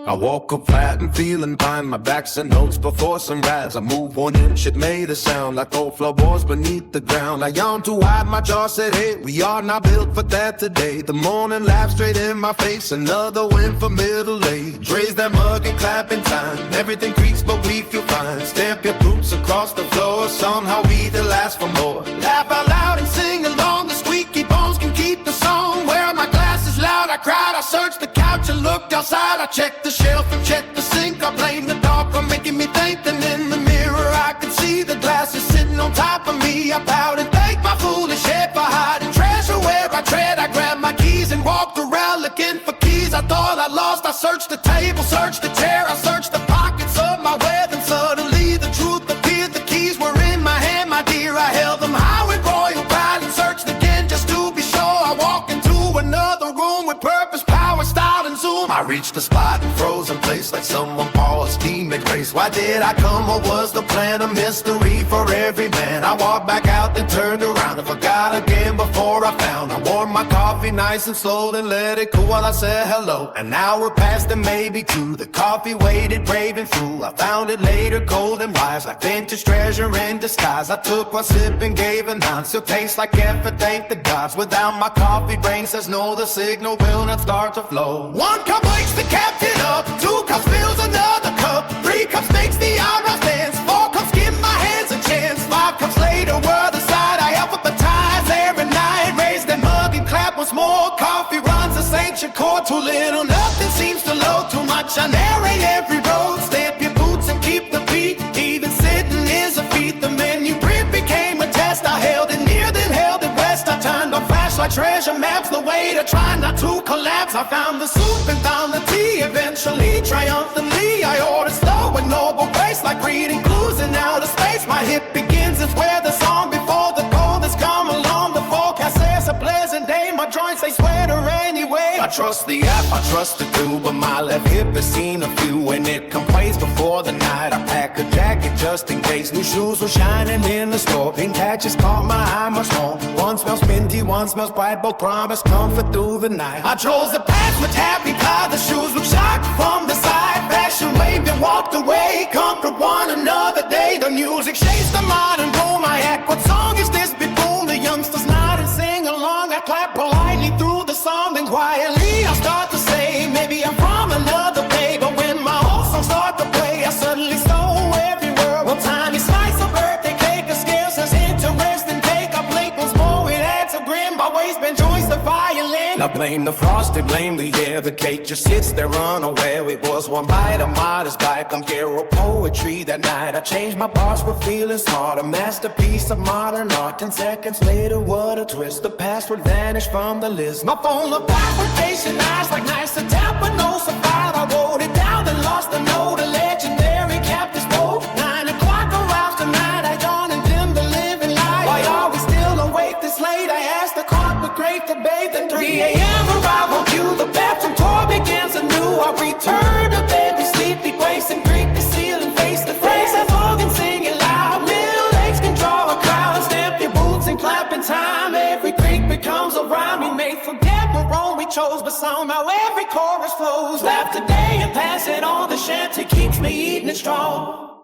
I walk up flat and feeling fine. My back's in notes before sunrise. I move 1 inch, it made a sound like old floorboards beneath the ground. I yawned too hard, my jaw said, hey, we are not built for that today. The morning laughed straight in my face, another win for middle age. Raise that mug and clap in time. Everything creaks, but we feel fine. Stamp your boots across the floor, somehow we the last for more. Laugh out loud and sing along, the squeaky bones can keep the song. Wearing my glasses loud, I cried, I searched the couch and looked outside. I checked the shelf and checked the sink. I blame the dark for making me think. And in the mirror I could see the glasses sitting on top of me. I bowed and thanked my foolish head for hiding treasure where I tread. I grabbed my keys and walked around looking for keys I thought I lost. I searched the table, searched the chair, I searched the pockets of my wear. Then suddenly the truth appeared. The keys were in my hand, my dear. I held them high with royal pride and searched again just to be sure. I walked into another room with purpose, power, style, and zoom. I reached the spot and froze in place like someone paused, teammate race. Why did I come, or was the plan a mystery for every man? I walked back out, then turned around and forgot again before I found. I warmed my coffee nice and slow, then let it cool while I said hello. An hour passed and maybe two, the coffee waited brave and through. I found it later cold and wise, like vintage treasure in disguise. I took one sip and gave a nod, still tastes like effort, thank the gods. Without my coffee, brain says no, the signal will not start to flow. 1 cup wakes the captain up, 2 cups fills another cup, 3 cups makes the eyebrows dance, 4 cups give my hands a chance, 5 cups later we're the side. I alphabetize every night, raise that mug and clap once more. Coffee runs this ancient chord, too little, nothing seems to load. Too much, I narrate every road. Stamp your boots and keep the beat, even sitting is a feat. The menu print became a test, I held it near then held it west. I turned on flashlight treasure maps, the way to try not to collapse. I found the soup and found the tea, eventually triumphantly I ordered slow with noble grace, like reading clues in outer space. My hit begins, it's where the song before the cold has come along. The forecast says a pleasant day, my joints say sweater anyway. I trust the app, I trust the do, but my left hip has seen a few. When it complains before the night, I pack a jacket just in case. New shoes were shining in the store, pink patches caught my eye much more. One smells minty, one smells bright, both promise comfort through the night. I chose the pants with happy pie, the shoes look shocked from the side. Fashion waved and walked away, conquered one another day. The music shakes the modern room, I act, what song is this? Be boom, the youngsters nod and sing along. I clap politely through the song, then quietly I'll start to say, maybe I'm from another day. But when my old songs start to play, I suddenly stole every word. One tiny slice of birthday cake, a scale says interesting. Take a plate once more, it adds a grin. My waistband joins the violin. I blame the frosting, blame the air. The cake just sits there unaware. It was one bite of modest bite, come hero poetry that night. I changed my bars for feeling smart, a masterpiece of modern art. 10 seconds later, what a twist, the password vanished from the list. My phone looked back with patient eyes, like nice to tap but no surprise. I wrote it down, then lost the note, a legendary captain's quote. 9 o'clock aroused tonight, I yawn and dim the living light. Why are we still awake this late? I asked the clock with great debate. Then 3 a.m. arrive on cue, the bathroom tour begins anew. I return to bed, we sleepy grace and creak the ceiling face to face. As organ singing loud, Middle Age can draw a crowd. Stamp your boots and clap in time, every creak becomes a rhyme. We may forget what wrong we chose, but somehow every chorus flows. Laugh today and pass it on, the shanty keeps me eating it strong.